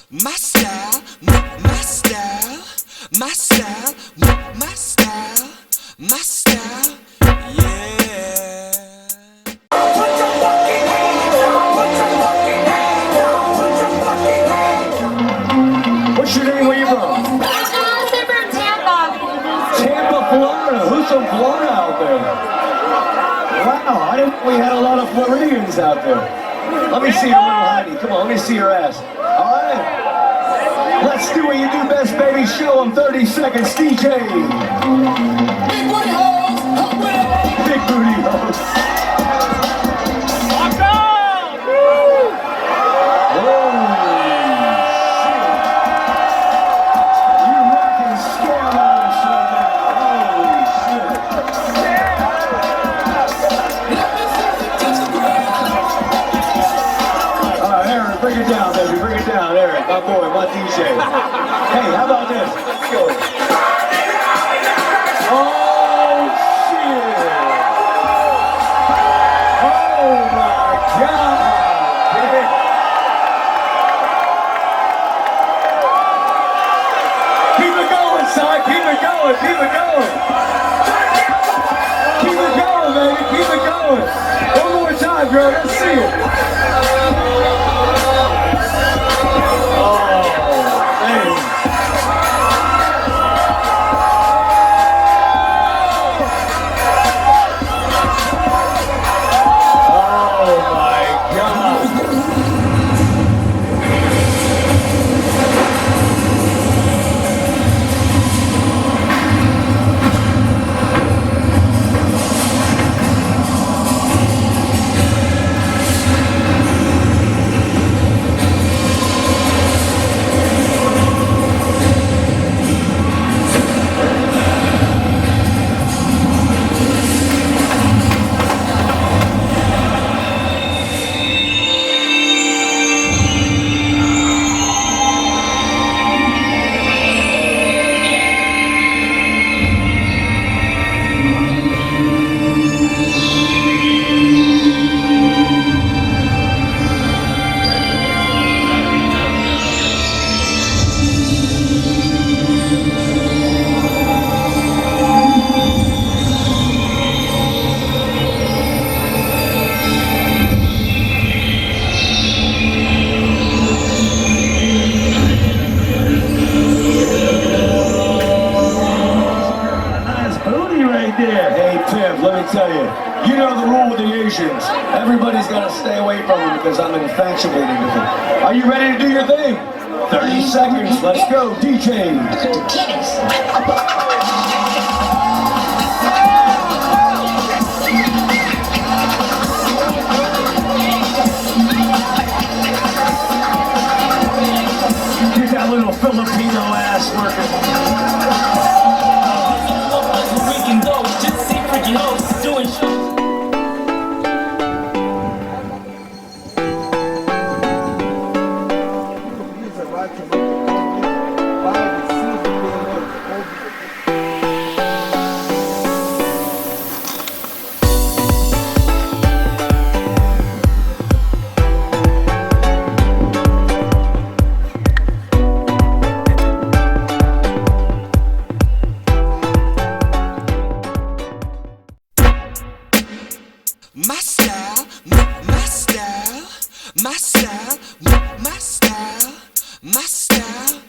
My style, my style, my style, my style, my style, yeah. Put your fucking hands up, put your fucking hands up, put your fucking hands up. What's your name? Where you from? I'm from Tampa. Tampa, Florida. Who's from Florida out there? Wow, I didn't know we had a lot of Floridians out there. Let me see your little honey. Come on, let me see your ass. All right. Let's do what you do best, baby. Show them 30 seconds, DJ. Big booty hoes. Big booty hoes. Lock on! Holy shit. You're rocking scam artists right now. Holy shit. All right, Aaron, bring it down, baby. Bring it down, Aaron. My boy, my DJ. Hey, how about this? Let's go. Oh, shit. Oh, my God. Keep it going, son. Keep it going. Keep it going. Keep it going, baby. Keep it going. One more time, girl. Let's see it. Let me tell you, you know the rule with the Asians. Everybody's got to stay away from them because I'm infatuated with them. Are you ready to do your thing? 30 seconds. Let's go, DJ. Get that little Filipino ass working. My style, my style, my style, my style, my style.